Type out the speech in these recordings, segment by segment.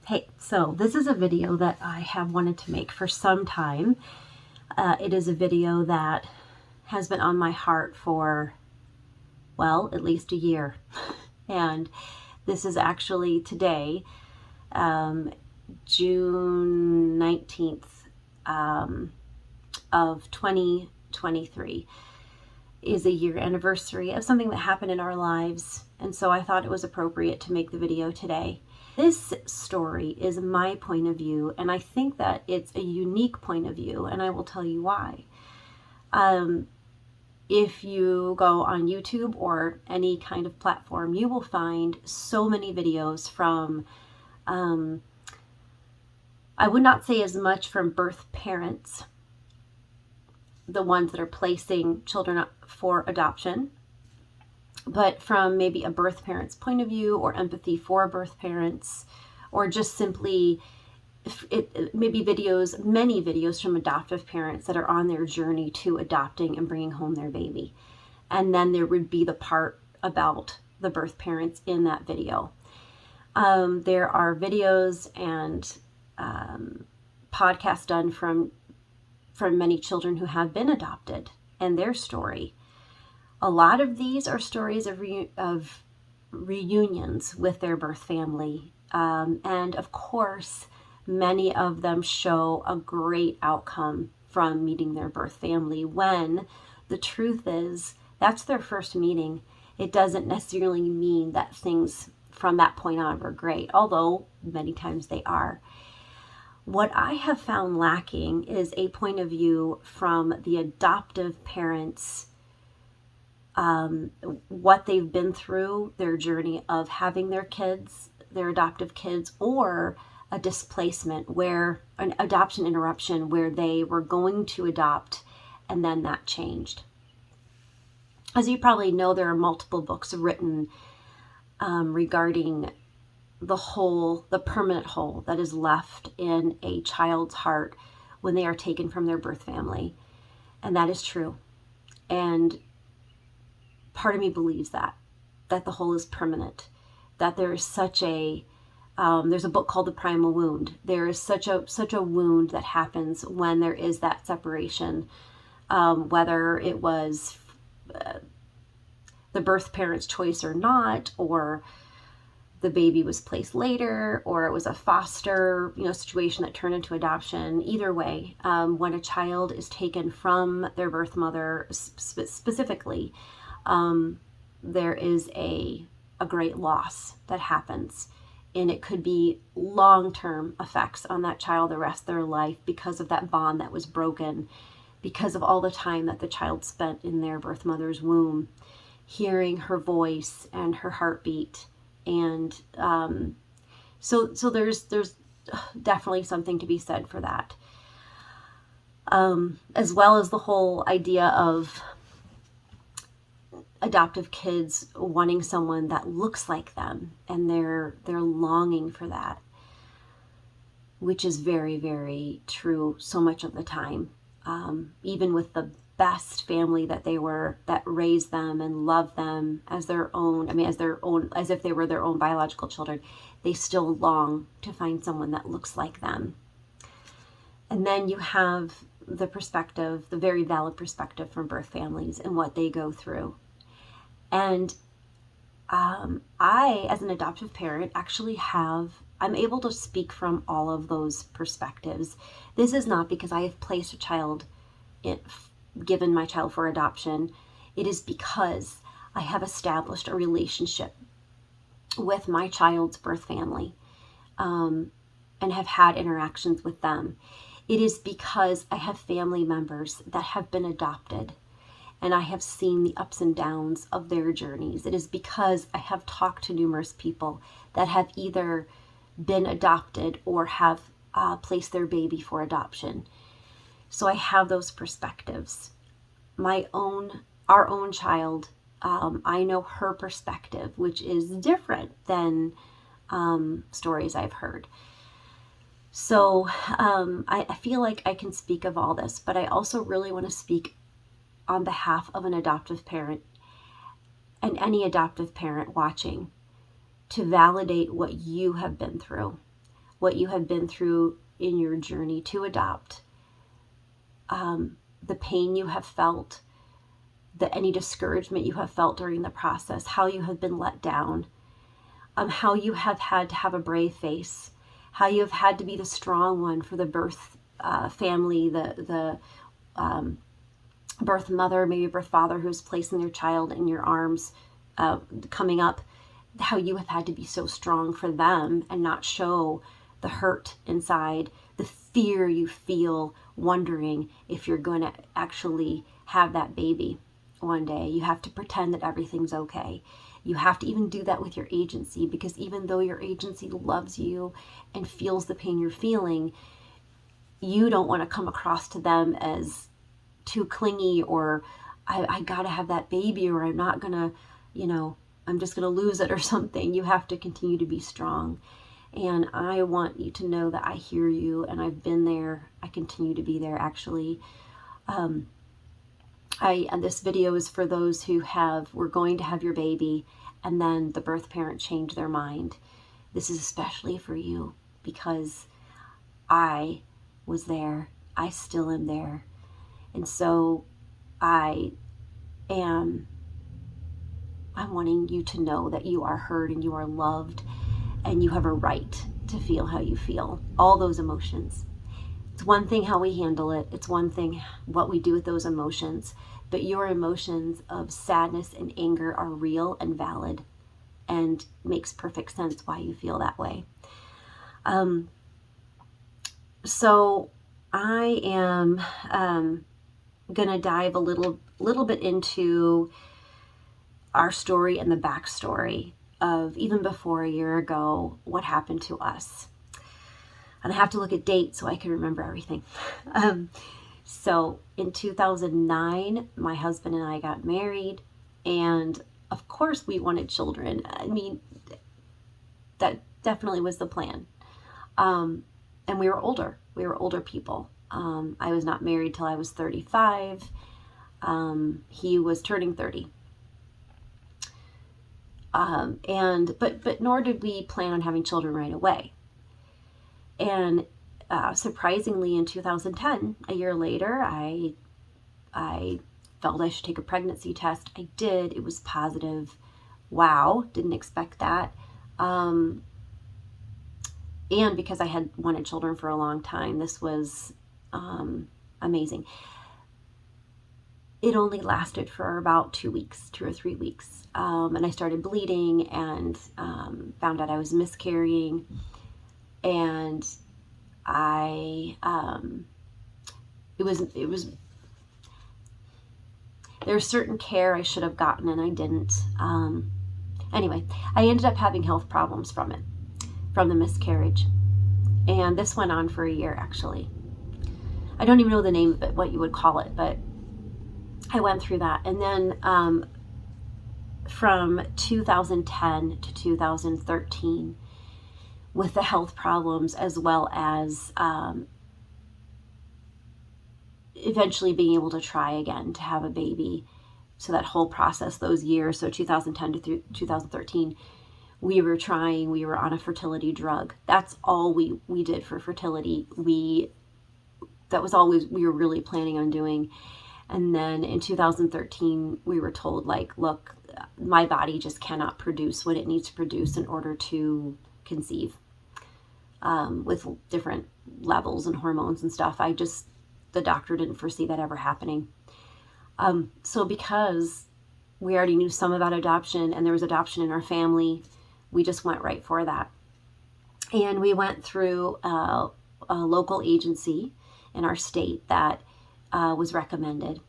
Hey, so this is a video that I have wanted to make for some time. It is a video that has been on my heart for, well, at least a year. And this is actually today, June 19th of 2023 is a year anniversary of something that happened in our lives. And so I thought it was appropriate to make the video today. This story is my point of view, and I think that it's a unique point of view, and I will tell you why. If you go on YouTube or any kind of platform, you will find so many videos from, I would not say as much from birth parents, the ones that are placing children up for adoption, but from maybe a birth parent's point of view or empathy for birth parents, or just simply maybe many videos from adoptive parents that are on their journey to adopting and bringing home their baby. And then there would be the part about the birth parents in that video. There are videos and podcasts done from many children who have been adopted and their story. A lot of these are stories of reunions with their birth family. And of course, many of them show a great outcome from meeting their birth family, when the truth is that's their first meeting. It doesn't necessarily mean that things from that point on were great, although many times they are. What I have found lacking is a point of view from the adoptive parents, what they've been through, their journey of having their kids, their adoptive kids, or a displacement, where an adoption interruption where they were going to adopt and then that changed. As you probably know, there are multiple books written regarding the permanent hole that is left in a child's heart when they are taken from their birth family. And that is true. And part of me believes that the hole is permanent, that there is such a, there's a book called The Primal Wound. There is such a wound that happens when there is that separation, whether it was the birth parent's choice or not, or the baby was placed later, or it was a foster, situation that turned into adoption. Either way, when a child is taken from their birth mother specifically, there is a great loss that happens, and it could be long-term effects on that child the rest of their life because of that bond that was broken, because of all the time that the child spent in their birth mother's womb, hearing her voice and her heartbeat. And so there's definitely something to be said for that, as well as the whole idea of adoptive kids wanting someone that looks like them, and they're longing for that, which is very, very true so much of the time. Even with the best family that raised them and loved them as their own, as if they were their own biological children, they still long to find someone that looks like them. And then you have the perspective, the very valid perspective from birth families and what they go through. And I, as an adoptive parent, actually I'm able to speak from all of those perspectives. This is not because I have placed a child given my child for adoption. It is because I have established a relationship with my child's birth family, and have had interactions with them. It is because I have family members that have been adopted, and I have seen the ups and downs of their journeys. It is because I have talked to numerous people that have either been adopted or have placed their baby for adoption. So I have those perspectives. Our own child, I know her perspective, which is different than stories I've heard. So I feel like I can speak of all this, but I also really want to speak on behalf of an adoptive parent and any adoptive parent watching, to validate what you have been through. what you have been through in your journey to adopt, the pain you have felt, any discouragement you have felt during the process, how you have been let down, how you have had to have a brave face, how you have had to be the strong one for the birth family, the birth mother, maybe birth father who's placing their child in your arms coming up, how you have had to be so strong for them and not show the hurt inside, the fear you feel wondering if you're going to actually have that baby one day. You have to pretend that everything's okay. You have to even do that with your agency, because even though your agency loves you and feels the pain you're feeling, you don't want to come across to them as too clingy, or I gotta have that baby, or I'm not gonna, I'm just gonna lose it or something. You have to continue to be strong. And I want you to know that I hear you, and I've been there. I continue to be there, actually. And this video is for those who were going to have your baby, and then the birth parent changed their mind. This is especially for you, because I was there. I still am there. And so I'm wanting you to know that you are heard and you are loved, and you have a right to feel how you feel, all those emotions. It's one thing how we handle it. It's one thing what we do with those emotions. But your emotions of sadness and anger are real and valid, and makes perfect sense why you feel that way. So I am going to dive a little bit into our story and the backstory of even before a year ago, what happened to us. And I have to look at dates so I can remember everything. So in 2009, my husband and I got married, and of course we wanted children. I mean, that definitely was the plan. And we were older. We were older people. I was not married till I was 35. He was turning 30. But nor did we plan on having children right away. And surprisingly, in 2010, a year later, I felt I should take a pregnancy test. I did. It was positive. Wow, didn't expect that. And because I had wanted children for a long time, this was amazing. It only lasted for about 2 weeks, 2 or 3 weeks. And I started bleeding and found out I was miscarrying. And there's certain care I should have gotten and I didn't. Anyway, I ended up having health problems from the miscarriage. And this went on for a year, actually. I don't even know the name of it, what you would call it, but I went through that. And then from 2010 to 2013, with the health problems, as well as eventually being able to try again to have a baby. So that whole process, those years, so 2010 to 2013, we were trying, we were on a fertility drug. That's all we did for fertility. That was all we were really planning on doing. And then in 2013, we were told, like, look, my body just cannot produce what it needs to produce in order to conceive, with different levels and hormones and stuff. The doctor didn't foresee that ever happening. So because we already knew some about adoption and there was adoption in our family, we just went right for that. And we went through a local agency in our state that was recommended.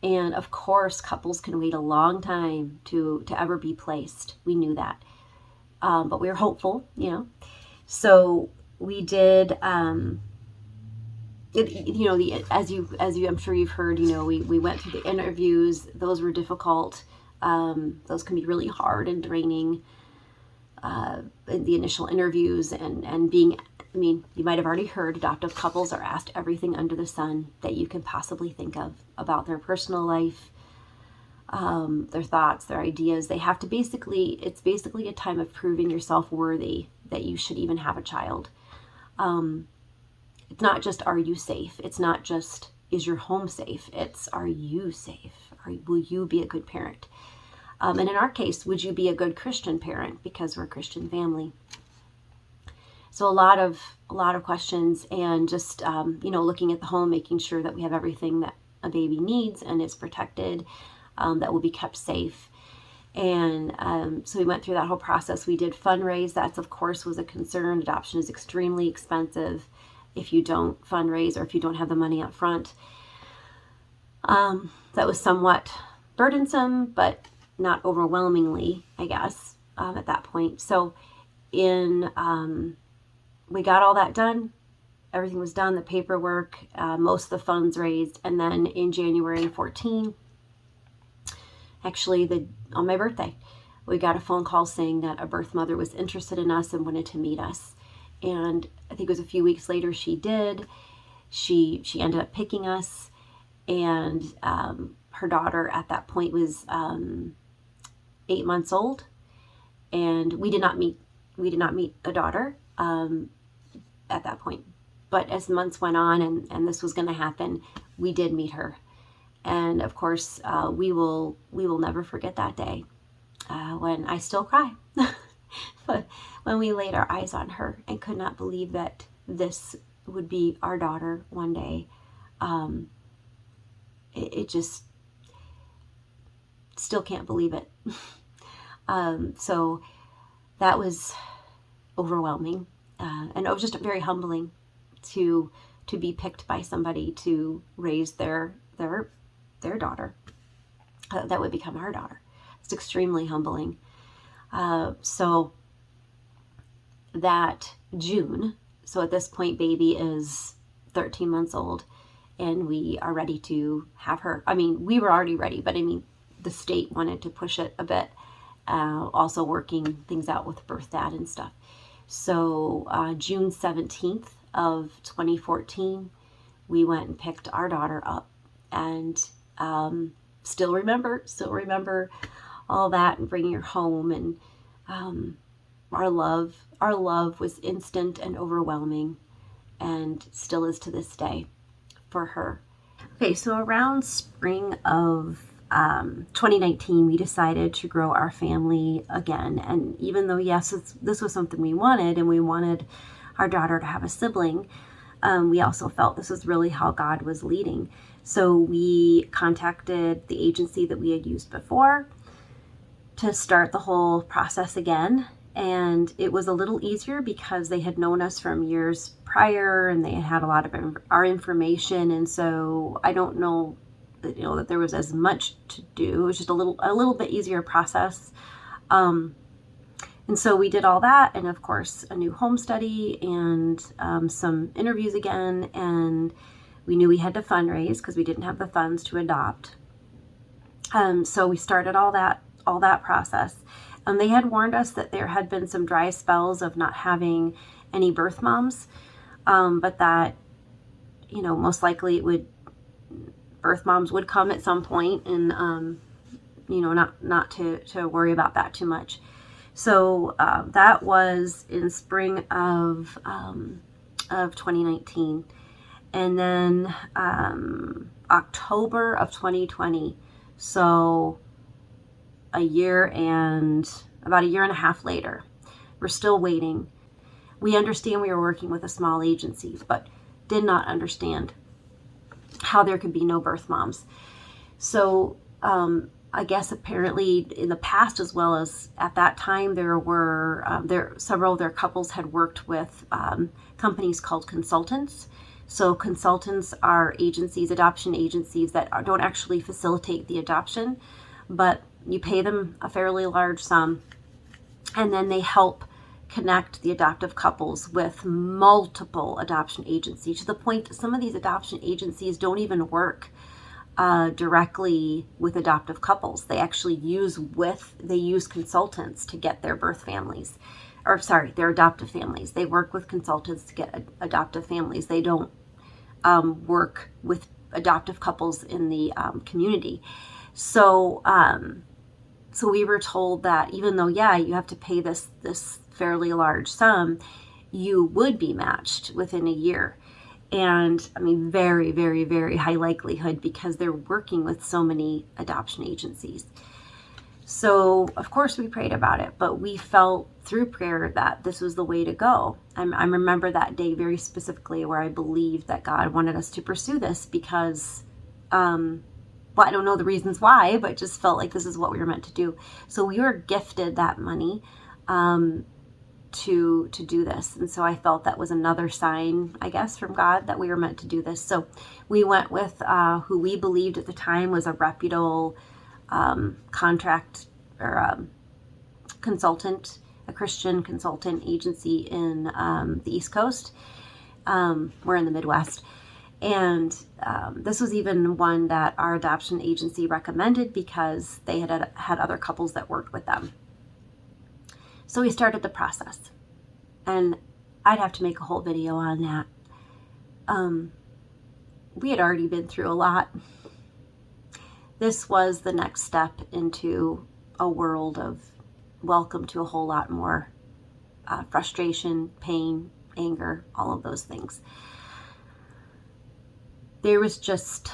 And of course, couples can wait a long time to ever be placed. We knew that. But we were hopeful, So we did, as you, I'm sure you've heard, we went through the interviews. Those were difficult. Those can be really hard and draining, the initial interviews and being, you might have already heard, adoptive couples are asked everything under the sun that you can possibly think of about their personal life, their thoughts, their ideas. They have to it's basically a time of proving yourself worthy that you should even have a child. It's not just, are you safe? It's not just, is your home safe? It's, are you safe? Will you be a good parent? And in our case, would you be a good Christian parent? Because we're a Christian family. So a lot of questions, and just, looking at the home, making sure that we have everything that a baby needs and is protected, that will be kept safe. And so we went through that whole process. We did fundraise. That's, of course, was a concern. Adoption is extremely expensive if you don't fundraise or if you don't have the money up front. That was somewhat burdensome, but not overwhelmingly, I guess, at that point. So we got all that done. Everything was done, the paperwork, most of the funds raised. And then in January 14, actually on my birthday, we got a phone call saying that a birth mother was interested in us and wanted to meet us. And I think it was a few weeks later she did. She ended up picking us, and her daughter at that point was 8 months old, and we did not meet a daughter at that point. But as months went on and this was going to happen, we did meet her. And of course, we will never forget that day, when I still cry. But when we laid our eyes on her and could not believe that this would be our daughter one day, it just still can't believe it. So that was overwhelming, and it was just very humbling to be picked by somebody to raise their daughter that would become our daughter. It's extremely humbling. So that June, so at this point baby is 13 months old, and we are ready to have her. I mean, we were already ready, but I mean, the state wanted to push it a bit, also working things out with birth dad and stuff. So June 17th of 2014, we went and picked our daughter up, and still remember all that, and bringing her home, and our love was instant and overwhelming, and still is to this day for her. Okay, so around spring of 2019, we decided to grow our family again. And even though, yes, this was something we wanted, and we wanted our daughter to have a sibling, we also felt this was really how God was leading. So we contacted the agency that we had used before to start the whole process again. And it was a little easier because they had known us from years prior, and they had a lot of our information. And so I don't know that there was as much to do. It was just a little bit easier process. And so we did all that, and of course a new home study, and some interviews again, and we knew we had to fundraise because we didn't have the funds to adopt. So we started all that process. They had warned us that there had been some dry spells of not having any birth moms, but that, most likely birth moms would come at some point, and, not to worry about that too much. So that was in spring of 2019. And then October of 2020, so about a year and a half later, we're still waiting. We understand we were working with a small agency, but did not understand how there could be no birth moms. So I guess apparently in the past, as well as at that time, there were several of their couples had worked with companies called consultants. So consultants are adoption agencies that don't actually facilitate the adoption, but you pay them a fairly large sum, and then they help connect the adoptive couples with multiple adoption agencies, to the point that some of these adoption agencies don't even work directly with adoptive couples. They actually use consultants to get their their adoptive families. They work with consultants to get adoptive families. They don't work with adoptive couples in the community. So, so we were told that even though, yeah, you have to pay this fairly large sum, you would be matched within a year. And I mean, very, very, very high likelihood because they're working with so many adoption agencies. So, of course, we prayed about it, but we felt through prayer that this was the way to go. I remember that day very specifically where I believed that God wanted us to pursue this because, well, I don't know the reasons why, but just felt like this is what we were meant to do. So we were gifted that money to do this. And so I felt that was another sign, I guess, from God that we were meant to do this. So we went with who we believed at the time was a reputable contract or consultant, a Christian consultant agency in the East Coast. We're in the Midwest. And this was even one that our adoption agency recommended because they had other couples that worked with them. So we started the process. And I'd have to make a whole video on that. We had already been through a lot. This was the next step into a world of welcome to a whole lot more frustration, pain, anger, all of those things. There was just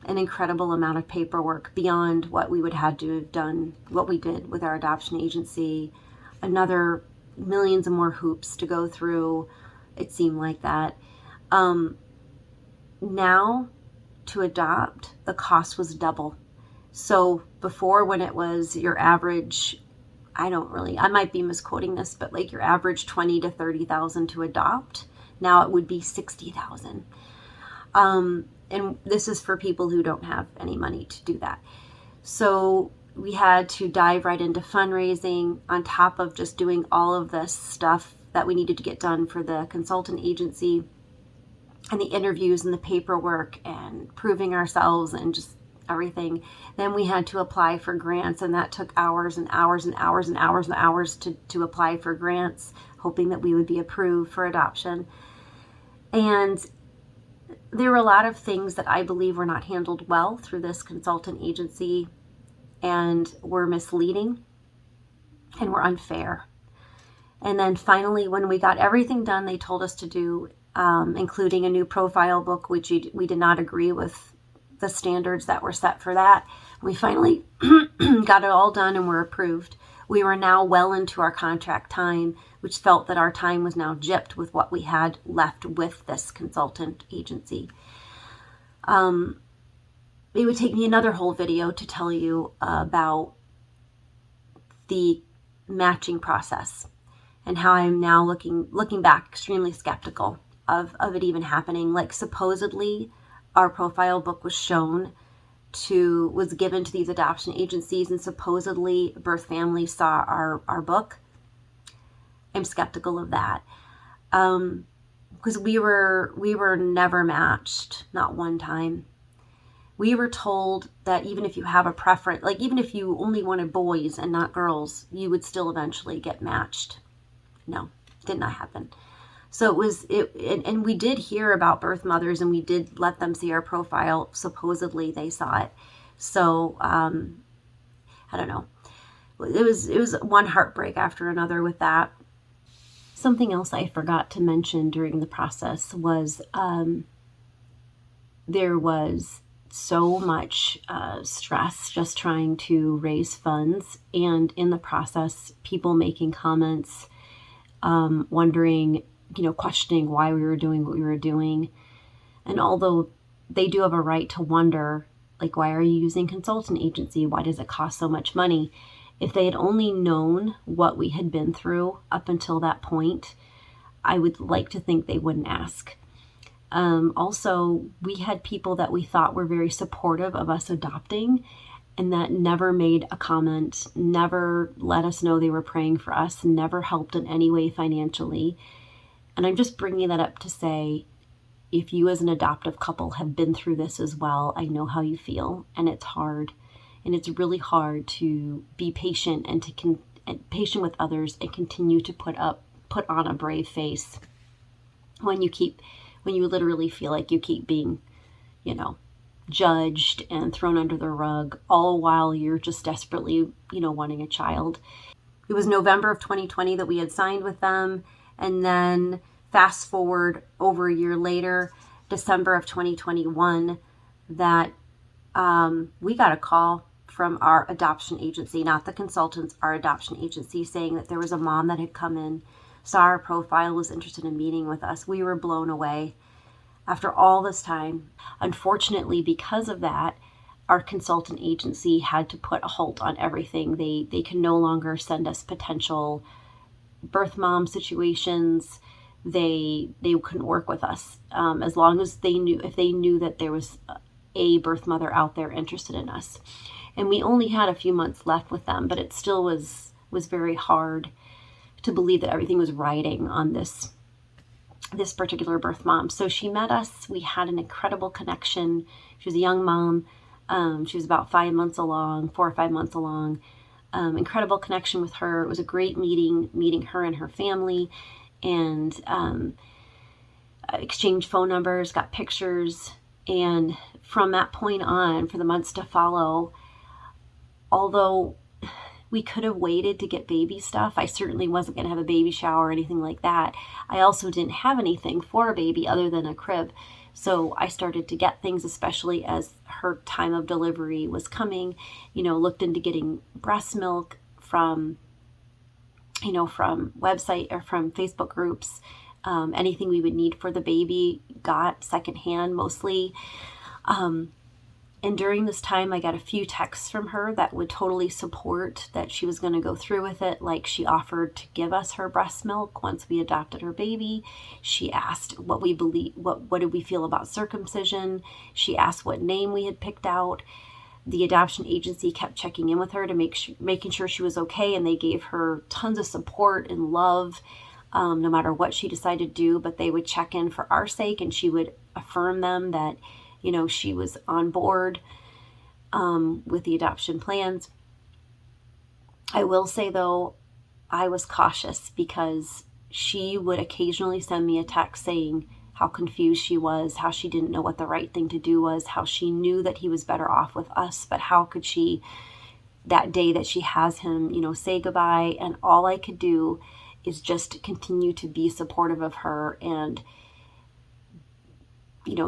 an incredible amount of paperwork beyond what we would have to have done, what we did with our adoption agency, another millions of more hoops to go through. It seemed like that. Now, to adopt, the cost was double. So before, when it was your average, I might be misquoting this, but like your average 20 to 30,000 to adopt, now it would be 60,000. And this is for people who don't have any money to do that. So we had to dive right into fundraising on top of just doing all of this stuff that we needed to get done for the consultant agency and the interviews and the paperwork and proving ourselves and just everything. Then we had to apply for grants, and that took hours and hours and hours and hours and hours to apply for grants, hoping that we would be approved for adoption. And there were a lot of things that I believe were not handled well through this consultant agency and were misleading and were unfair. And then finally, when we got everything done they told us to do, including a new profile book, which we did not agree with the standards that were set for that, we finally got it all done and were approved. We were now well into our contract time, which felt that our time was now gypped with what we had left with this consultant agency. It would take me another whole video to tell you about the matching process and how I'm now looking back extremely skeptical of it even happening. Like, supposedly our profile book was given to these adoption agencies, and supposedly birth families saw our book. I'm skeptical of that. Because we were never matched, not one time. We were told that even if you have a preference, like even if you only wanted boys and not girls, you would still eventually get matched. No, did not happen. So and we did hear about birth mothers, and we did let them see our profile. Supposedly they saw it. So, I don't know. It was one heartbreak after another with that. Something else I forgot to mention during the process was there was so much stress just trying to raise funds, and in the process, people making comments, wondering, questioning why we were doing what we were doing. And although they do have a right to wonder, like, why are you using consultant agency? Why does it cost so much money? If they had only known what we had been through up until that point, I would like to think they wouldn't ask. Also, we had people that we thought were very supportive of us adopting, and that never made a comment, never let us know they were praying for us, never helped in any way financially. And I'm just bringing that up to say, if you as an adoptive couple have been through this as well, I know how you feel, and it's hard. And it's really hard to be patient and patient with others and continue to put on a brave face when you literally feel like you keep being, judged and thrown under the rug, all while you're just desperately, wanting a child. It was November of 2020 that we had signed with them. And then fast forward over a year later, December of 2021, that we got a call from our adoption agency, not the consultants, our adoption agency, saying that there was a mom that had come in, saw our profile, was interested in meeting with us. We were blown away after all this time. Unfortunately, because of that, our consultant agency had to put a halt on everything. They can no longer send us potential birth mom situations. They couldn't work with us as long as if they knew that there was a birth mother out there interested in us. And we only had a few months left with them, but it still was very hard to believe that everything was riding on this particular birth mom. So she met us. We had an incredible connection. She was a young mom. She was about 4 or 5 months along. Incredible connection with her. It was a great meeting her and her family, and exchanged phone numbers, got pictures. And from that point on, for the months to follow, although we could have waited to get baby stuff, I certainly wasn't going to have a baby shower or anything like that. I also didn't have anything for a baby other than a crib. So I started to get things, especially as her time of delivery was coming, looked into getting breast milk from website or from Facebook groups. Anything we would need for the baby got secondhand mostly. And during this time, I got a few texts from her that would totally support that she was going to go through with it. Like, she offered to give us her breast milk once we adopted her baby. She asked what did we feel about circumcision. She asked what name we had picked out. The adoption agency kept checking in with her to making sure she was okay, and they gave her tons of support and love, no matter what she decided to do. But they would check in for our sake, and she would affirm them that she was on board with the adoption plans. I will say, though, I was cautious because she would occasionally send me a text saying how confused she was, how she didn't know what the right thing to do was, how she knew that he was better off with us, but how could she, that day that she has him, say goodbye. And all I could do is just continue to be supportive of her and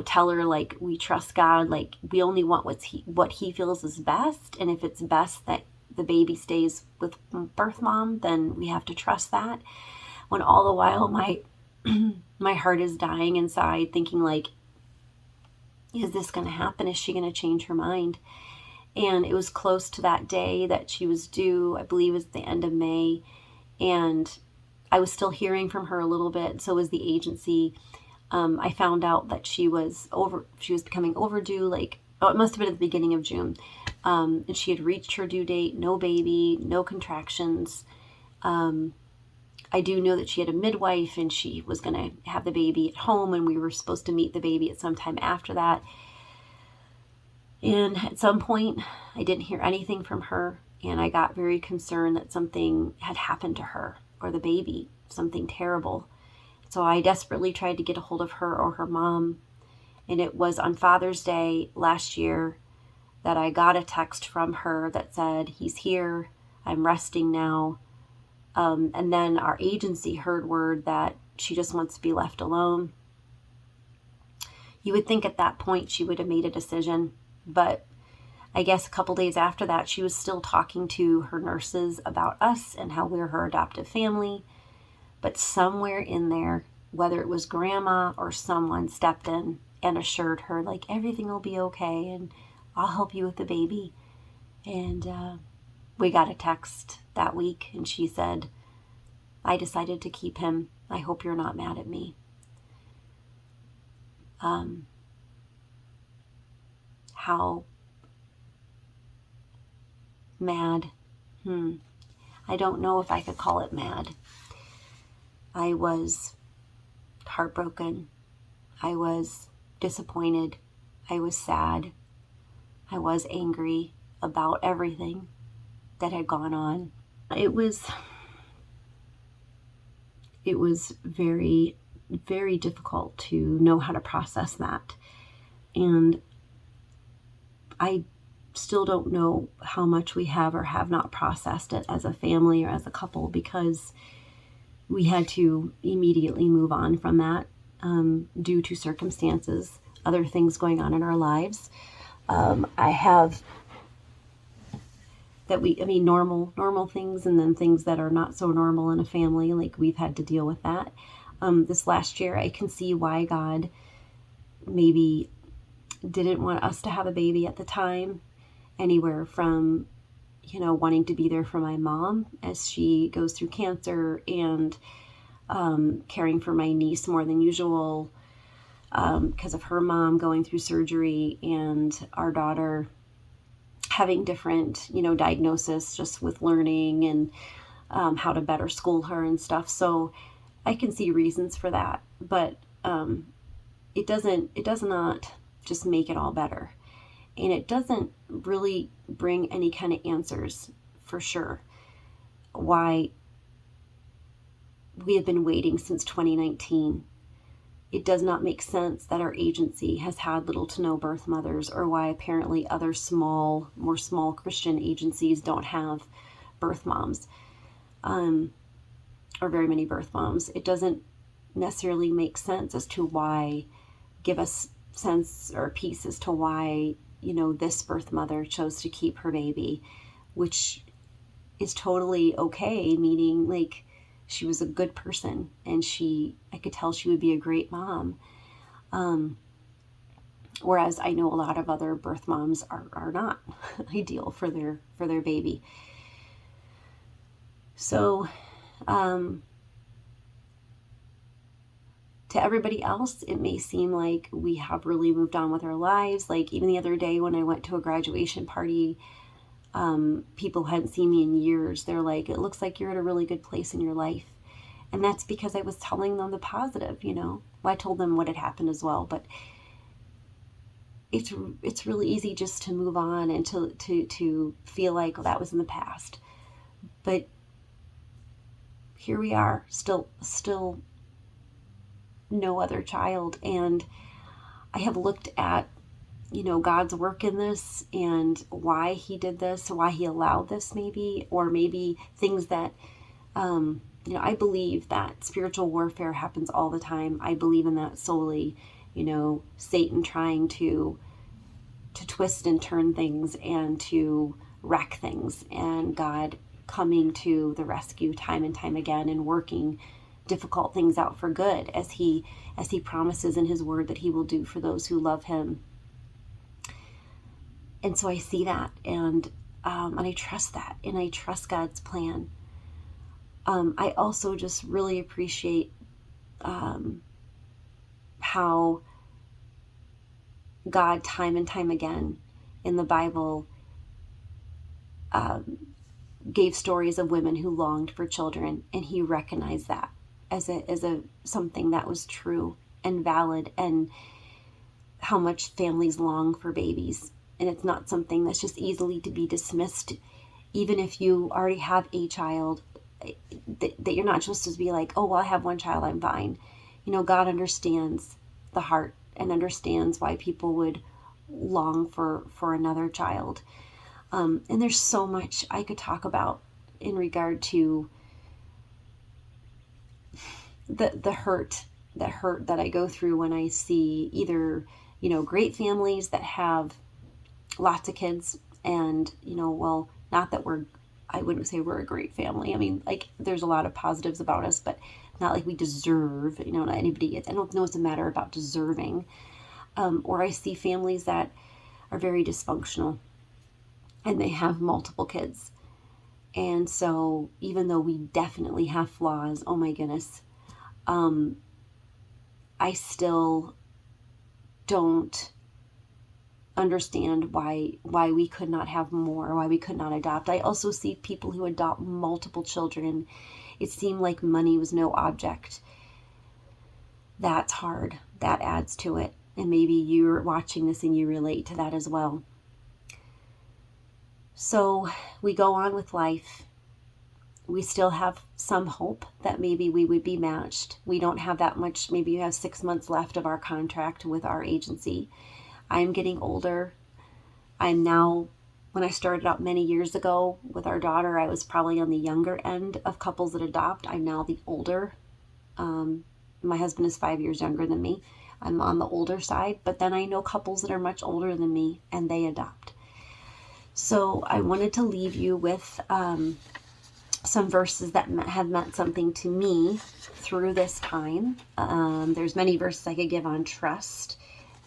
tell her, like, we trust God, like, we only want what he feels is best. And if it's best that the baby stays with birth mom, then we have to trust that. When all the while my heart is dying inside, thinking, like, is this going to happen? Is she going to change her mind? And it was close to that day that she was due. I believe it was the end of May. And I was still hearing from her a little bit. So was the agency. I found out that she was becoming overdue, it must have been at the beginning of June. And she had reached her due date, no baby, no contractions. I do know that she had a midwife and she was going to have the baby at home, and we were supposed to meet the baby at some time after that. And at some point, I didn't hear anything from her, and I got very concerned that something had happened to her or the baby, something terrible. So I desperately tried to get a hold of her or her mom. And it was on Father's Day last year that I got a text from her that said, he's here, I'm resting now. And then our agency heard word that she just wants to be left alone. You would think at that point she would have made a decision, but I guess a couple days after that, she was still talking to her nurses about us and how we're her adoptive family. But somewhere in there, whether it was grandma or someone, stepped in and assured her, like, everything will be okay and I'll help you with the baby. And we got a text that week, and she said, I decided to keep him. I hope you're not mad at me. How mad? I don't know if I could call it mad. I was heartbroken. I was disappointed. I was sad. I was angry about everything that had gone on. It was very, very difficult to know how to process that. And I still don't know how much we have or have not processed it as a family or as a couple, because we had to immediately move on from that due to circumstances, other things going on in our lives. I have normal things, and then things that are not so normal in a family. Like, we've had to deal with that. This last year, I can see why God maybe didn't want us to have a baby at the time, anywhere from, wanting to be there for my mom as she goes through cancer, and caring for my niece more than usual because of her mom going through surgery, and our daughter having different, diagnosis just with learning, and how to better school her and stuff. So I can see reasons for that, but it does not just make it all better. And it doesn't really bring any kind of answers for sure why we have been waiting since 2019. It does not make sense that our agency has had little to no birth mothers, or why apparently other more small Christian agencies don't have birth moms, or very many birth moms. It doesn't necessarily make sense as to why, give us sense or peace as to why, this birth mother chose to keep her baby, which is totally okay, meaning like she was a good person, and I could tell she would be a great mom. Whereas I know a lot of other birth moms are not ideal for their baby. So, to everybody else, it may seem like we have really moved on with our lives. Like, even the other day when I went to a graduation party, people hadn't seen me in years. They're like, it looks like you're at a really good place in your life. And that's because I was telling them the positive, Well, I told them what had happened as well, but it's really easy just to move on and to feel like, well, that was in the past. But here we are, still no other child. And I have looked at, God's work in this, and why he did this, why he allowed this, maybe, or maybe things that, I believe that spiritual warfare happens all the time. I believe in that solely, Satan trying to twist and turn things and to wreck things, and God coming to the rescue time and time again, and working difficult things out for good, as he promises in his word that he will do for those who love him. And so I see that, and I trust that, and I trust God's plan. I also just really appreciate how God, time and time again in the Bible, gave stories of women who longed for children, and he recognized that as a something that was true and valid, and how much families long for babies. And it's not something that's just easily to be dismissed. Even if you already have a child, that you're not supposed to be like, oh, well, I have one child, I'm fine. God understands the heart, and understands why people would long for another child. And there's so much I could talk about in regard to the hurt that I go through when I see either, great families that have lots of kids, and, well, not that I wouldn't say we're a great family. I mean, like, there's a lot of positives about us, but not like we deserve, not anybody. I don't know it's a matter about deserving. Or I see families that are very dysfunctional, and they have multiple kids. And so even though we definitely have flaws, oh my goodness, I still don't understand why we could not have more, why we could not adopt. I also see people who adopt multiple children. It seemed like money was no object. That's hard. That adds to it. And maybe you're watching this and you relate to that as well. So we go on with life. We still have some hope that maybe we would be matched. We don't have that much. Maybe you have 6 months left of our contract with our agency. I'm getting older. I'm now, when I started out many years ago with our daughter, I was probably on the younger end of couples that adopt. I'm now the older. My husband is 5 years younger than me. I'm on the older side, but then I know couples that are much older than me and they adopt. So I wanted to leave you with some verses that have meant something to me through this time. There's many verses I could give on trust.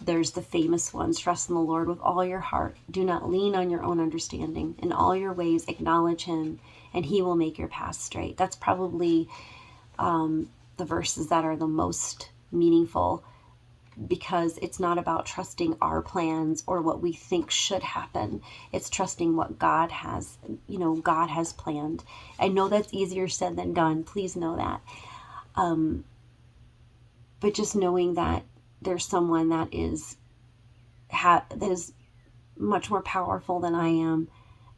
There's the famous ones: trust in the Lord with all your heart. Do not lean on your own understanding. In all your ways acknowledge him, and he will make your path straight. That's probably the verses that are the most meaningful, because it's not about trusting our plans or what we think should happen. It's trusting what God has, God has planned. I know that's easier said than done. Please know that. But just knowing that there's someone that is much more powerful than I am,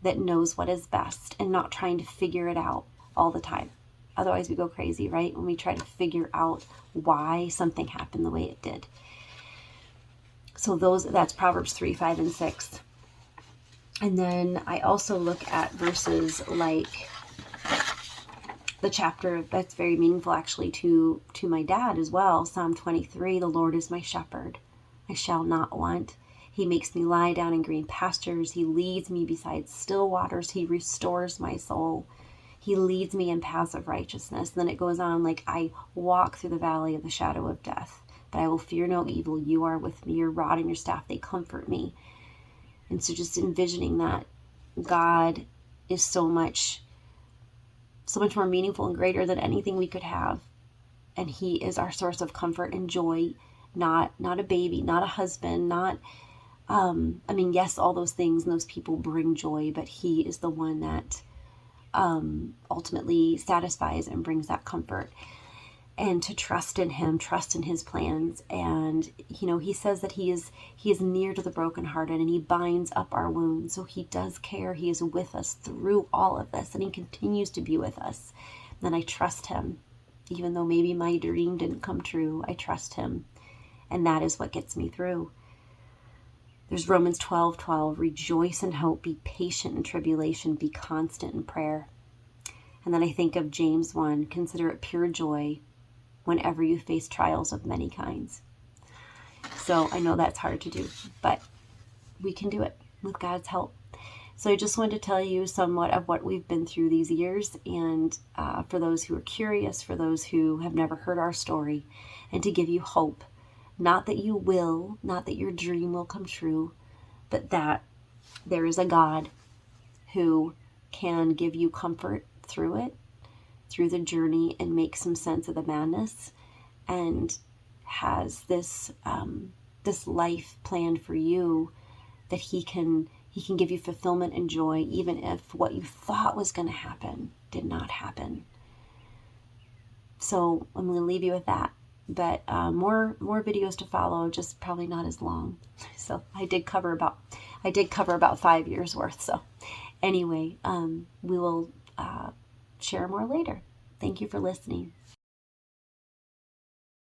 that knows what is best, and not trying to figure it out all the time. Otherwise we go crazy, right? When we try to figure out why something happened the way it did. So that's Proverbs 3, 5, and 6. And then I also look at verses like the chapter that's very meaningful actually to my dad as well. Psalm 23, the Lord is my shepherd. I shall not want. He makes me lie down in green pastures. He leads me beside still waters. He restores my soul. He leads me in paths of righteousness. And then it goes on, like, I walk through the valley of the shadow of death, but I will fear no evil. You are with me. Your rod and your staff, they comfort me. And so just envisioning that God is so much more meaningful and greater than anything we could have. And he is our source of comfort and joy, not a baby, not a husband, not, yes, all those things and those people bring joy, but he is the one that ultimately satisfies and brings that comfort. And to trust in him, trust in his plans. And, he says that he is near to the brokenhearted, and he binds up our wounds. So he does care. He is with us through all of this, and he continues to be with us. And I trust him. Even though maybe my dream didn't come true, I trust him. And that is what gets me through. There's Romans 12:12, rejoice in hope, be patient in tribulation, be constant in prayer. And then I think of James 1, consider it pure joy whenever you face trials of many kinds. So I know that's hard to do, but we can do it with God's help. So I just wanted to tell you somewhat of what we've been through these years, and for those who are curious, for those who have never heard our story, and to give you hope. Not that your dream will come true, but that there is a God who can give you comfort through it, through the journey, and make some sense of the madness, and has this life planned for you, that he can give you fulfillment and joy, even if what you thought was going to happen did not happen. So I'm going to leave you with that. But more videos to follow, just probably not as long. So I did cover about 5 years worth. So anyway, we will share more later. Thank you for listening.